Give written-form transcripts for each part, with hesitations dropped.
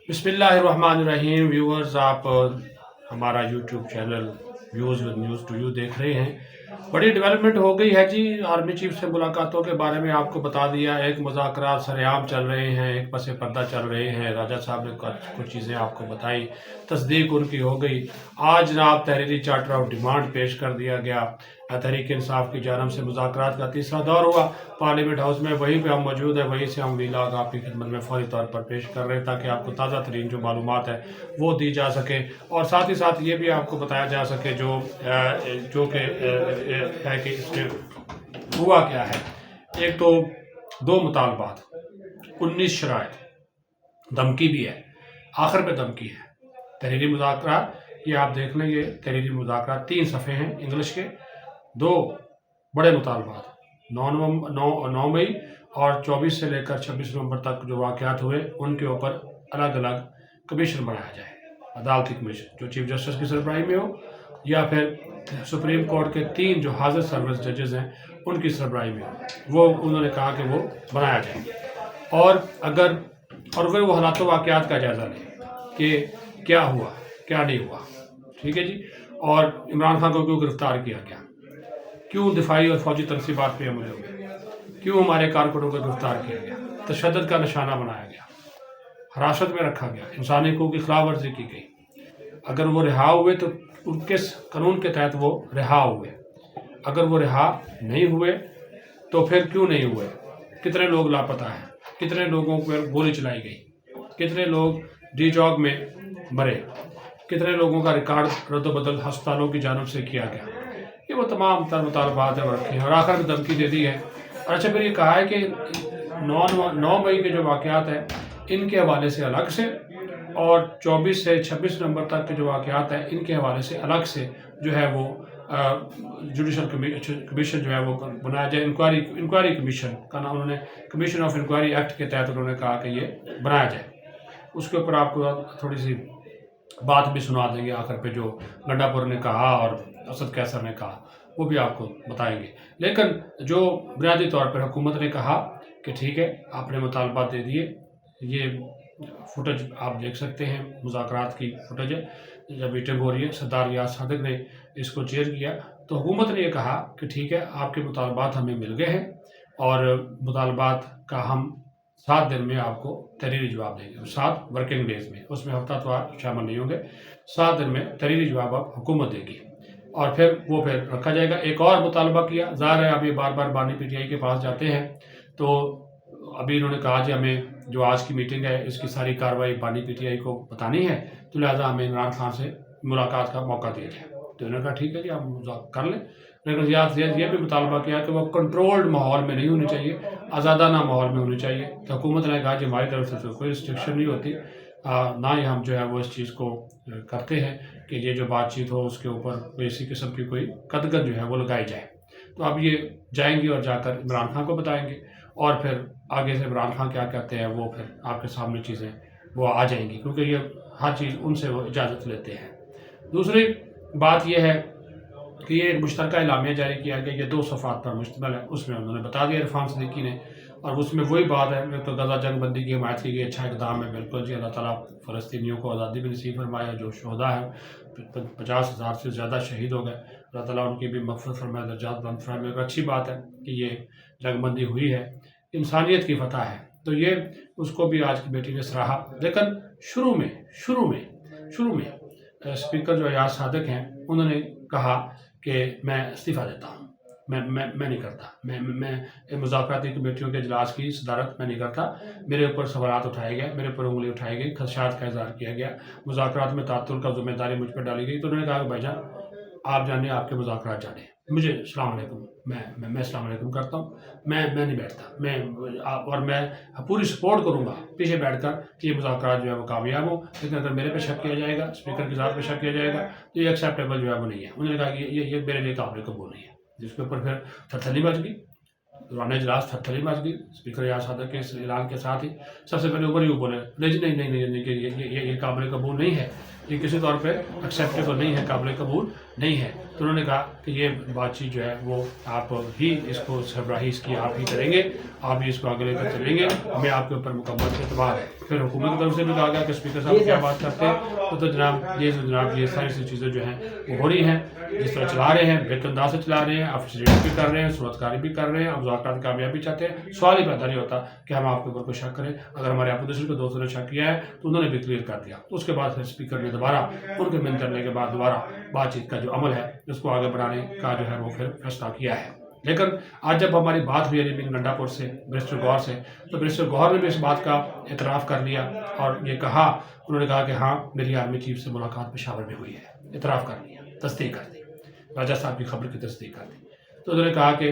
बिस्मिल्लाहिर्रहमानिर्रहीम। व्यूअर्स, आप हमारा YouTube channel views with news to you देख रहे हैं। बड़ी डेवलपमेंट हो गई है जी। आर्मी चीफ से मुलाकातों के बारे में आपको बता दिया। एक मुज़ाकरात सरेआम चल रहे हैं, एक पसे पर्दा चल रहे हैं। राजा साहब ने कुछ चीज़ें आपको बताई, तस्दीक उनकी हो गई। आज जनाब तहरीरी चार्टर ऑफ डिमांड पेश कर दिया गया। तहरीक इंसाफ की जानब से मुज़ाकरात का तीसरा दौर हुआ पार्लियामेंट हाउस में। वहीं पे हम मौजूद हैं, वहीं से हम वीलाग आपकी खिदमत में फौरी तौर पर पेश कर रहे हैं ताकि आपको ताज़ा तरीन जो मालूमात है वो दी जा सके, और साथ ही साथ ये भी आपको बताया जा सके जो कि है कि इसमें हुआ क्या है। एक तो 2 मुतालबात, 19 शराइत, धमकी भी है, आखिर पे धमकी है। तहरीरी मुज़ाकरात, ये आप देख लें, ये तहरीरी मुज़ाकरात 3 सफ़े हैं इंग्लिश के। 2 बड़े मुतालबात, 9 मई और 24 से लेकर 26 नवंबर तक जो वाक़यात हुए उनके ऊपर अलग अलग कमीशन बनाया जाए, अदालती कमीशन जो चीफ जस्टिस की सरबराही में हो या फिर सुप्रीम कोर्ट के 3 जो हाजिर सर्विस जजेस हैं उनकी सरबराही में हो, वो उन्होंने कहा कि वो बनाया जाए। और फिर वो हालात वाक़यात का जायज़ा लें कि क्या हुआ क्या नहीं हुआ, ठीक है जी। और इमरान खान को क्यों गिरफ्तार किया गया, क्यों दिफाई और फौजी तनसीबात पे हमले हुए, क्यों हमारे कारकुनों को गिरफ्तार किया गया, तशद्दुद का निशाना बनाया गया, हिरासत में रखा गया, इंसानी हकूक़ की खिलाफ वर्जी की गई। अगर वो रिहा हुए तो किस कानून के तहत वो रिहा हुए, अगर वो रिहा नहीं हुए तो फिर क्यों नहीं हुए, कितने लोग लापता हैं, कितने लोगों पर गोली चलाई गई, कितने लोग डी चौक में मरे, कितने लोगों का रिकॉर्ड रद्द-बदल अस्पतालों की जानब से किया गया। ये वो तमाम तर मुतालबात है रखे हैं, और आखिर में धमकी दे दी है। और अच्छा, फिर ये कहा है कि 9 मई के जो वाक़यात हैं इनके हवाले से अलग से, और 24 से 26 नवंबर तक के जो वाक़यात हैं इनके हवाले से अलग से जो है वो जुडिशल कमीशन जो है वो बनाया जाए। इंक्वायरी कमीशन का नाम उन्होंने कमीशन ऑफ इंक्वायरी एक्ट के तहत उन्होंने कहा कि ये बनाया जाए। उसके ऊपर आपको थोड़ी सी बात भी सुना देंगे आखिर पे, जो गंडापुर ने कहा और असद कैसर ने कहा वो भी आपको बताएंगे। लेकिन जो बुनियादी तौर पर हुकूमत ने कहा कि ठीक है, आपने मुतालबात दे दिए। ये फुटेज आप देख सकते हैं, मुज़ाकरात की फुटेज है जब मीटिंग हो रही है। सरदार रियाज सादिक ने इसको चेयर किया, तो हुकूमत ने यह कहा कि ठीक है, आपके मुतालबात हमें मिल गए हैं और मुतालबात का हम 7 दिन में आपको तहरीरी जवाब देंगे, 7 वर्किंग डेज में, उसमें हफ्तावार शामिल नहीं होंगे। 7 दिन में तहरीरी जवाब आप हुकूमत देगी और फिर रखा जाएगा। एक और मुतालबा किया, ज़ाहिर है अब ये बार बार बानी पीटीआई के पास जाते हैं, तो अभी इन्होंने कहा कि हमें जो आज की मीटिंग है इसकी सारी कार्रवाई बानी पीटीआई को बतानी है, तो लिहाजा हमें इमरान खान से मुलाकात का मौका दिया जाए। तो इन्होंने कहा ठीक है जी, आप कर लें। लेकिन ये भी मुतालबा किया कि वो कंट्रोल्ड माहौल में नहीं होनी चाहिए, आज़ादाना माहौल में होनी चाहिए। तो हुकूमत ने कहा कि हमारी तरफ से तो कोई रिस्ट्रिक्शन नहीं होती, ना ही हम जो है वो इस चीज़ को करते हैं कि ये जो बातचीत हो उसके ऊपर इसी किस्म की कोई कदगत जो है वो लगाई जाए। तो अब ये जाएंगे और जाकर इमरान खान को बताएंगे, और फिर आगे से इमरान खान क्या कहते हैं वो फिर आपके सामने चीज़ें वो आ जाएंगी, क्योंकि ये हर चीज़ उनसे वो इजाज़त लेते हैं। दूसरी बात यह है कि ये एक मुश्तरका एलामिया जारी किया गया, ये 2 सफ़ात पर मुश्तमिल है। उसमें उन्होंने बता दिया इरफान सदीकी ने, और उसमें वही बात है तो गज़ा जंग बंदी की हिमायत की गई, अच्छा इक़दाम है, बिल्कुल जी। अल्लाह ताला फ़लस्तीनियों को आज़ादी भी नसीब फरमाया, जो शोहदा है 50,000 से ज़्यादा शहीद हो गए, अल्लाह ताला उनकी भी मग़फ़िरत फरमाए, दर्जात बुलंद फरमाए। एक अच्छी बात है कि ये जंग बंदी हुई है, इंसानियत की फ़तह है, तो ये उसको भी आज की बेटी ने सराहा। लेकिन शुरू में स्पीकर जो अयाज सादिक हैं उन्होंने कहा कि मैं इस्तीफ़ा देता हूँ, मैं नहीं करता, मैं मुज़ाकराती कमेटियों के इजलास की सदारत मैं नहीं करता। मेरे ऊपर सवालात उठाए गए, मेरे ऊपर उंगली उठाई गई, खदशात का इज़हार किया गया, मुज़ाकरात में तातुल का ज़िम्मेदारी मुझ पर डाली गई। तो उन्होंने कहा कि भाईजान आप जाने, आपके मुज़ाकरात जाने, मुझे अस्सलाम वालेकुम, मैं अस्सलाम वालेकुम करता हूँ, मैं नहीं बैठता, और मैं पूरी सपोर्ट करूँगा पीछे बैठकर कि ये मुज़ाकरात जो है वो कामयाब हो। लेकिन अगर मेरे पे शक किया जाएगा, स्पीकर की ज़ात पे शक किया जाएगा, तो ये एक्सेप्टेबल जो है वो नहीं है। उन्होंने कहा कि ये मेरे लिए काबिल कबूल नहीं है, जिसके ऊपर फिर थरथली मच गई। दौरान इजलास थरथरी मच गई। स्पीकर यार सादक के इस ऐलान के साथ ही सबसे पहले ऊपर ही बोले नहीं नहीं नहीं नहीं नहीं ये काबिल कबूल नहीं है, ये किसी तौर पे एक्सेप्टेबल नहीं है, काबिल कबूल नहीं है। तो उन्होंने कहा कि ये बातचीत जो है वो आप ही इसको सरबराही इसकी आप ही करेंगे, आप ही इसको आगे लेकर चलेंगे, हमें आपके ऊपर मुकम्मल एतबार है। फिर हुकूमत की तरफ से भी कहा गया कि स्पीकर साहब क्या बात करते हैं, तो जनाब ये सारी सी चीज़ें जो हैं वो हो रही हैं, जिस तरह चला रहे हैं बेहतर अंदाज से चला रहे हैं, अफसरियत भी कर रहे हैं, सूरतकारी भी कर रहे हैं, मुज़ाकरात कामयाबी चाहते हैं। सवाल ही पैदा नहीं होता कि हम आपके ऊपर कोई शक करें। अगर हमारे अपोजिशन के दोस्तों ने शक किया है तो उन्होंने भी क्लियर कर दिया। उसके बाद फिर स्पीकर ने दोबारा उनके मिल करने के बाद दोबारा बातचीत का जो अमल है उसको आगे बढ़ाने का जो है वो फिर फैसला किया है। लेकिन आज जब हमारी बात हुई अली मीर गंडापुर से बैरिस्टर गौहर से, तो बैरिस्टर गौहर ने भी इस बात का इतराफ़ कर लिया और ये कहा, उन्होंने कहा कि हाँ मेरी आर्मी चीफ से मुलाकात पेशावर में हुई है, इतराफ़ कर लिया, तस्दीक कर दी, राजा साहब की खबर की तस्दीक कर दी। तो उन्होंने कहा कि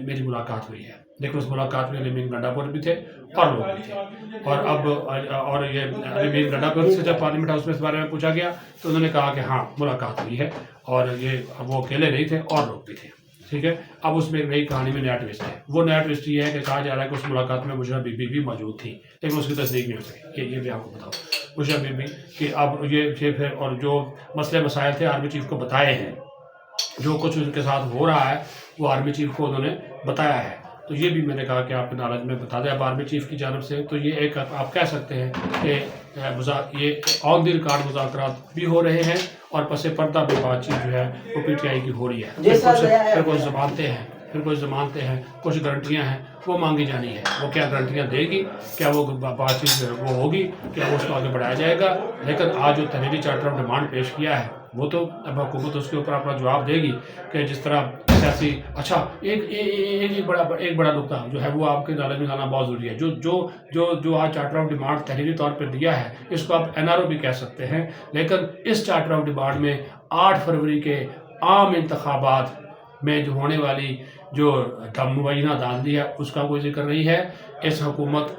मेरी मुलाकात हुई है, लेकिन उस मुलाकात में अली मीर गंडापुर भी थे और लोग भी थे। और अब और ये अली मीर गंडापुर से जब पार्लियामेंट हाउस में इस बारे में पूछा गया तो उन्होंने कहा कि हाँ मुलाकात हुई है और ये वो अकेले नहीं थे और लोग भी थे। ठीक है, अब उसमें एक नई कहानी में नया ट्विस्ट है। वो नया ट्विस्ट ये है कि कहा जा रहा है कि उस मुलाकात में मुशर्रफ बीबी भी मौजूद थी, लेकिन उसकी तस्दीक नहीं हो सकी। ये भी आपको बताओ मुशर्रफ बीबी कि अब ये फिर और जो मसले मसाइल थे आर्मी चीफ को बताए हैं, जो कुछ उनके साथ हो रहा है वो आर्मी चीफ को उन्होंने बताया है। तो ये भी मैंने कहा कि आपके नॉलेज में बता दें अब आर्मी चीफ की जानब से। तो ये एक आप कह सकते हैं कि ये ऑन द रिकॉर्ड मुज़ाकरात भी हो रहे हैं और पसे पर्दा भी बातचीत जो है वो पीटीआई की हो रही है। फिर कुछ जमानतें हैं, कुछ गारंटियाँ हैं, वो मांगी जानी है। वो क्या गारंटियाँ देगी, क्या वो बातचीत वो होगी, क्या वो उसको आगे बढ़ाया जाएगा। लेकिन आज जो तहरीरी चार्टर ऑफ डिमांड पेश किया है वो तो अब हुकूमत उसके ऊपर अपना जवाब देगी कि जिस तरह सियासी। अच्छा एक बड़ा नुकता जो है वो आपके नॉलेज में लाना बहुत ज़रूरी है। जो आज चार्टर ऑफ डिमांड तहरीरी तौर पर दिया है इसको आप एनआरओ भी कह सकते हैं, लेकिन इस चार्टर ऑफ डिमांड में 8 फरवरी के आम इंतखाबात में जो होने वाली जो मुबैना दांदी है उसका कोई जिक्र नहीं है। इस हुकूमत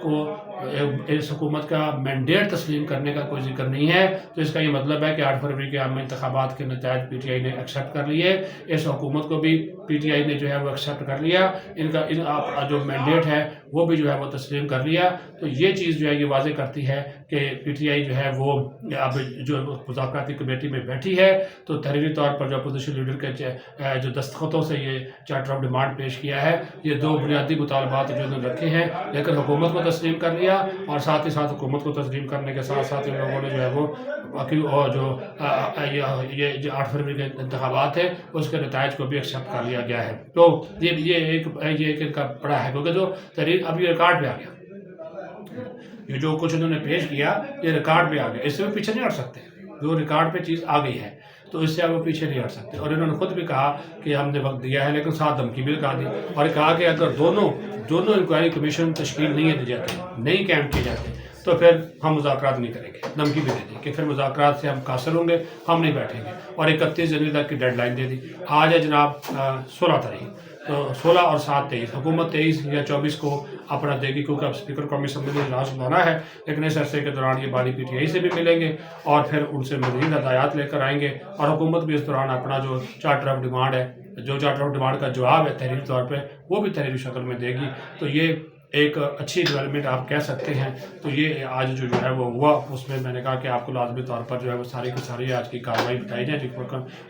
का मैंडेट तस्लीम करने का कोई जिक्र नहीं है। तो इसका ये मतलब है कि 8 फरवरी के आम इंतखाबात के नतीजे पीटीआई ने एक्सेप्ट कर लिए, इस हुकूमत को भी पीटीआई ने जो है वो एक्सेप्ट कर लिया, इनका जो मैंडेट है वो भी जो है वो तस्लीम कर लिया। तो ये चीज़ जो है ये वाज़े करती है कि पीटीआई जो है वो अब जो मुज़ाकराती कमेटी में बैठी है तो तहरीरी तौर पर जो अपोजिशन लीडर के जो दस्तखतों से ये चार्टर ऑफ डिमांड पेश किया है, ये 2 बुनियादी मुतालबात जो उन्होंने रखे हैं, लेकिन हुकूमत को तस्लीम कर लिया और साथ ही साथ हुकूमत को तस्लीम करने के साथ साथ इन लोगों ने जो है वो बाकी और ये जो 8 फरवरी के इंतखाबात है उसके नताइज को भी एक्सेप्ट कर लिया गया है। तो ये एक इनका बड़ा है, क्योंकि जो तहरीर अब ये रिकॉर्ड पे आ गया, ये जो कुछ उन्होंने पेश किया ये रिकॉर्ड पे आ गया, इससे भी पीछे नहीं हट सकते। जो रिकॉर्ड पे चीज़ आ गई है तो इससे आप वो पीछे नहीं हट सकते। और इन्होंने खुद भी कहा कि हमने वक्त दिया है, लेकिन साथ धमकी भी लगा दी और कहा कि अगर दोनों इंक्वायरी कमीशन तश्कील नहीं दी जाती, नहीं कैंप किए जाते, तो फिर हम मुज़ाकरात नहीं करेंगे। धमकी भी दे दी कि फिर मुज़ाकरात से हम कासिर होंगे, हम नहीं बैठेंगे। और 31 जनवरी तक की डेडलाइन दे दी। आज है जनाब 16 तारीख, तो 16 और 7 23 हुकूमत 23 या 24 को अपना देगी, क्योंकि अब स्पीकर कौमी असम्बली में इजलास बुलाना है। लेकिन इस अरसे के दौरान ये बानी पीटीआई से भी मिलेंगे और फिर उनसे मज़ीद हदायत लेकर आएंगे और हुकूमत भी इस दौरान अपना जो चार्टर ऑफ डिमांड है, जो चार्टर ऑफ डिमांड का जवाब है तहरीरी तौर पर, वो भी तहरीरी शक्ल में देगी। तो ये एक अच्छी डेवलपमेंट आप कह सकते हैं। तो ये आज जो है वो हुआ, उसमें मैंने कहा कि आपको लाजमी तौर पर जो है वो सारी की सारी आज की कार्रवाई बताई जाए।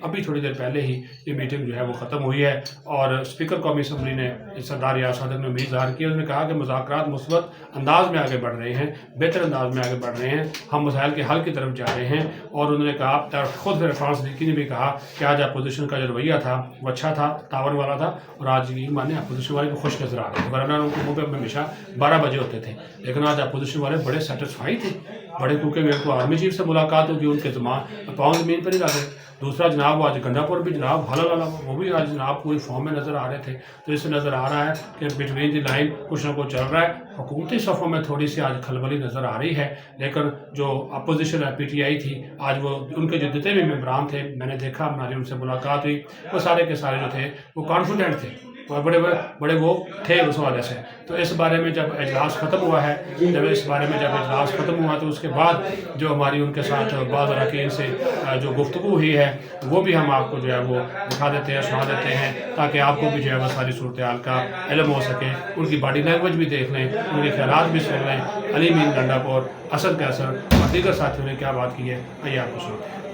अभी थोड़ी देर पहले ही ये मीटिंग जो है वो ख़त्म हुई है और स्पीकर कौमी असम्बली ने सरदार यार सादक ने उम्मीद ज़ाहिर की। उन्होंने कहा कि मुज़ाकरात मुस्बत अंदाज में आगे बढ़ रहे हैं, बेहतर अंदाज में आगे बढ़ रहे हैं, हम मसाइल के हल की तरफ जा रहे हैं। और उन्होंने कहा, खुद फ्रांस लीकी ने भी कहा कि आज अपोजिशन का जो रवैया था वो अच्छा था, तावन वाला था और आज ये माने अपोजिशन वाले को खुश नजर आ रहे थे, वरना उनको मुँह पे हमेशा 12 बजे होते थे। लेकिन आज अपोजिशन वाले बड़े सेटिस्फाई थे, बड़े, क्योंकि मेरे को आर्मी चीफ से मुलाकात होगी, उनके पाँव ज़मीन पर नहीं लगे। दूसरा जनाब आज गंडापुर भी जनाब हला वो भी आज जनाब पूरी फॉर्म में नज़र आ रहे थे। तो इससे नज़र आ रहा है कि बिटवीन दी लाइन कुछ ना कुछ चल रहा है। हुकूमती सफ़ों में थोड़ी सी आज खलबली नज़र आ रही है, लेकिन जो अपोजिशन है पीटीआई थी, आज वो उनके जो जितने भी मेम्बरान थे, मैंने देखा, हमारी उनसे मुलाकात हुई, वो सारे के सारे जो थे वो कॉन्फिडेंट थे اور بڑے وہ تھے اس حوالے سے. تو اس بارے میں جب اجلاس ختم ہوا ہے، جب اجلاس ختم ہوا تو اس کے بعد جو ہماری ان کے ساتھ بعض اراکین سے جو گفتگو ہوئی ہے وہ بھی ہم آپ کو جو ہے وہ دکھا دیتے ہیں، سنا دیتے ہیں، تاکہ آپ کو بھی جو ہے وہ ساری صورتحال کا علم ہو سکے. ان کی باڈی لینگویج بھی دیکھ لیں، ان کے خیالات بھی سن لیں. علی مین گنڈا پور، اسد کیسر اور دیگر ساتھیوں نے کیا بات کی ہے، آئیے آپ کو سنتے ہیں.